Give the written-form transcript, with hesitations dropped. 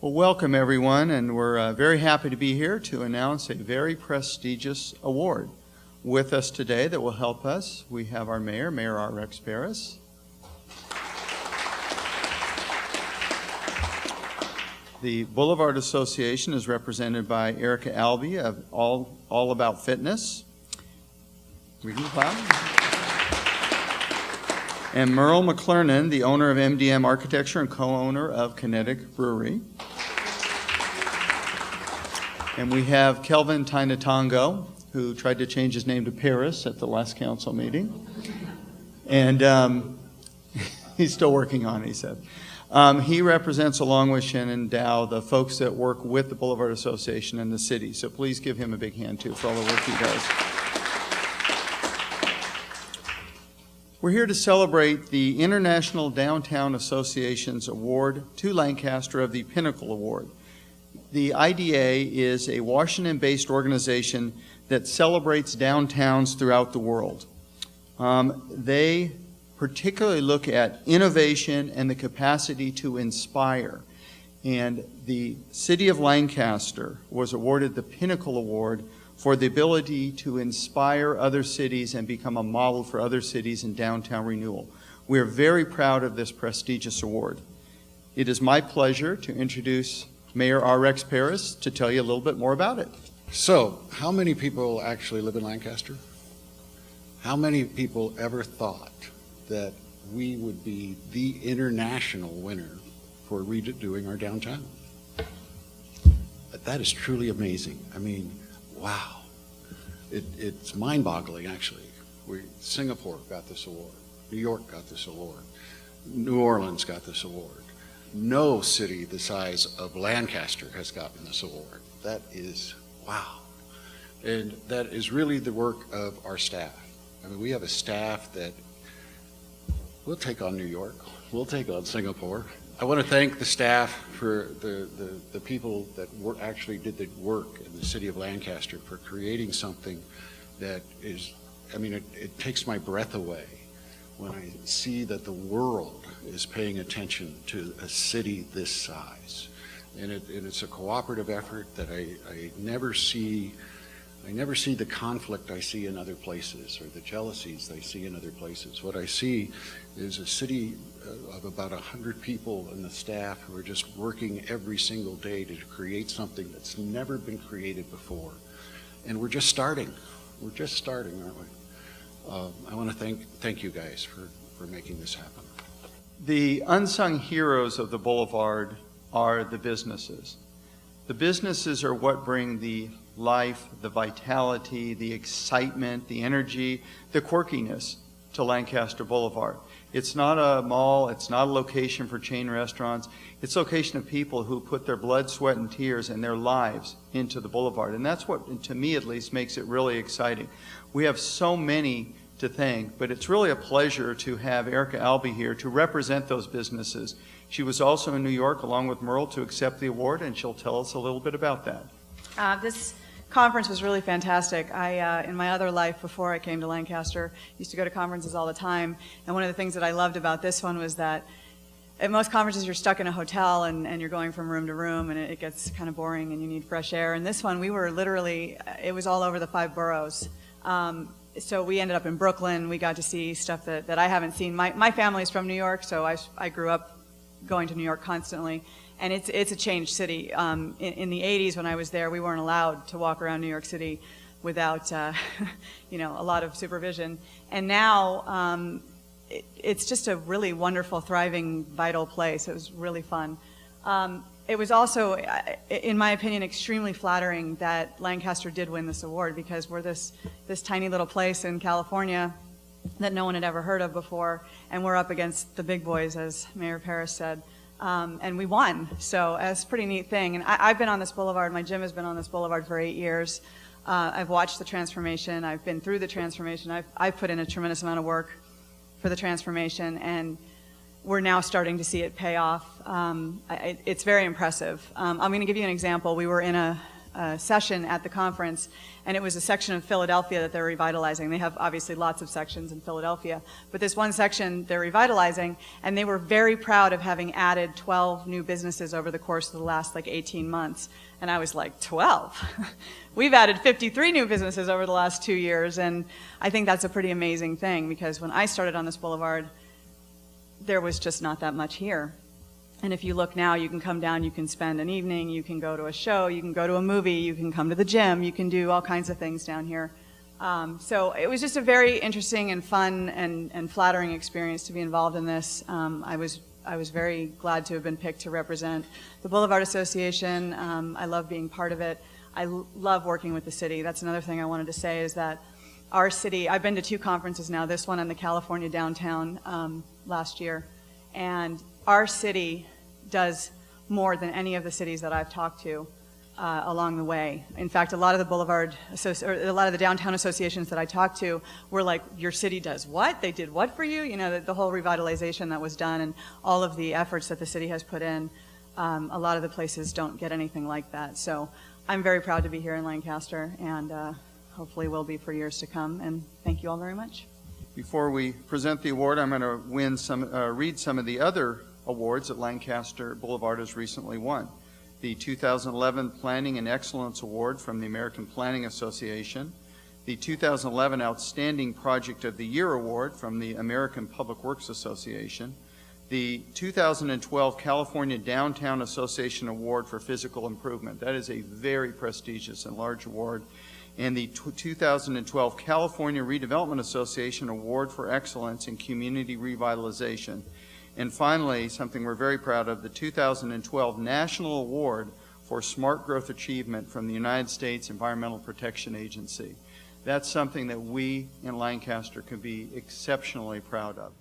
Well, welcome everyone, and we're very happy to be here to announce a very prestigious award. With us today that will help us, we have our mayor, Mayor R.X. Paris. The Boulevard Association is represented by Erica Albee of All About Fitness. Reading the cloud. And Merle McClernand, the owner of MDM Architecture and co-owner of Kinetic Brewery. And we have Kelvin Tainatongo, who tried to change his name to Paris at the last council meeting. And he's still working on it, he said. He represents, along with Shannon Dow, the folks that work with the Boulevard Association and the city. So please give him a big hand, too, for all the work he does. We're here to celebrate the International Downtown Association's award to Lancaster of the Pinnacle Award. The IDA is a Washington-based organization that celebrates downtowns throughout the world. They particularly look at innovation and the capacity to inspire. And the city of Lancaster was awarded the Pinnacle Award for the ability to inspire other cities and become a model for other cities in downtown renewal. We are very proud of this prestigious award. It is my pleasure to introduce Mayor R.X. Paris to tell you a little bit more about it. So, how many people actually live in Lancaster? How many people ever thought that we would be the international winner for redoing our downtown? That is truly amazing. I mean, wow. It's mind-boggling, actually. Singapore got this award. New York got this award. New Orleans got this award. No city the size of Lancaster has gotten this award. That is, wow. And that is really the work of our staff. I mean, we have a staff that will take on New York, we'll take on Singapore. I want to thank the staff for the people that actually did the work in the city of Lancaster for creating something that is, I mean, it takes my breath away when I see that the world is paying attention to a city this size. And it's a cooperative effort that I never see. I never see the conflict I see in other places or the jealousies I see in other places. What I see is a city of about 100 people and the staff who are just working every single day to create something that's never been created before. And we're just starting. We're just starting, aren't we? I want to thank you guys for making this happen. The unsung heroes of the Boulevard are the businesses. The businesses are what bring the life, the vitality, the excitement, the energy, the quirkiness to Lancaster Boulevard. It's not a mall, it's not a location for chain restaurants, it's a location of people who put their blood, sweat, and tears and their lives into the boulevard. And that's what, to me at least, makes it really exciting. We have so many to thank, but it's really a pleasure to have Erica Albee here to represent those businesses. She was also in New York along with Merle to accept the award, and she'll tell us a little bit about that. This conference was really fantastic. In my other life before I came to Lancaster, used to go to conferences all the time, and one of the things that I loved about this one was that at most conferences you're stuck in a hotel and you're going from room to room and it gets kind of boring and you need fresh air. And this one, we were literally, it was all over the 5 boroughs. So we ended up in Brooklyn. We got to see stuff that I haven't seen. My family's from New York, so I grew up going to New York constantly. And it's a changed city. In the 80s when I was there, we weren't allowed to walk around New York City without a lot of supervision. And now it's just a really wonderful, thriving, vital place. It was really fun. It was also, in my opinion, extremely flattering that Lancaster did win this award, because we're this tiny little place in California that no one had ever heard of before, and we're up against the big boys, as Mayor Paris said. And we won, so it's a pretty neat thing. And I've been on this boulevard, my gym has been on this boulevard for 8 years. I've watched the transformation, I've been through the transformation, I've put in a tremendous amount of work for the transformation, and we're now starting to see it pay off. It's very impressive. I'm going to give you an example. We were in a session at the conference, and it was a section of Philadelphia that they're revitalizing. They have obviously lots of sections in Philadelphia, but this one section they're revitalizing, and they were very proud of having added 12 new businesses over the course of the last 18 months. And I was like, 12? We've added 53 new businesses over the last 2 years, and I think that's a pretty amazing thing, because when I started on this boulevard, there was just not that much here. And if you look now, you can come down, you can spend an evening, you can go to a show, you can go to a movie, you can come to the gym, you can do all kinds of things down here. So it was just a very interesting and fun and flattering experience to be involved in this. I was very glad to have been picked to represent the Boulevard Association. I love being part of it. I love working with the city. That's another thing I wanted to say, is that our city, I've been to 2 conferences now, this one in the California downtown last year, and our city does more than any of the cities that I've talked to along the way. In fact, a lot of the downtown associations that I talked to were like, your city does what? They did what for you? You know, the whole revitalization that was done and all of the efforts that the city has put in, a lot of the places don't get anything like that. So I'm very proud to be here in Lancaster, and hopefully will be for years to come, and thank you all very much. Before we present the award, I'm going to read some of the other awards that Lancaster Boulevard has recently won. The 2011 Planning and Excellence Award from the American Planning Association, the 2011 Outstanding Project of the Year Award from the American Public Works Association, the 2012 California Downtown Association Award for Physical Improvement. That is a very prestigious and large award. And the 2012 California Redevelopment Association Award for Excellence in Community Revitalization. And finally, something we're very proud of, the 2012 National Award for Smart Growth Achievement from the United States Environmental Protection Agency. That's something that we in Lancaster can be exceptionally proud of.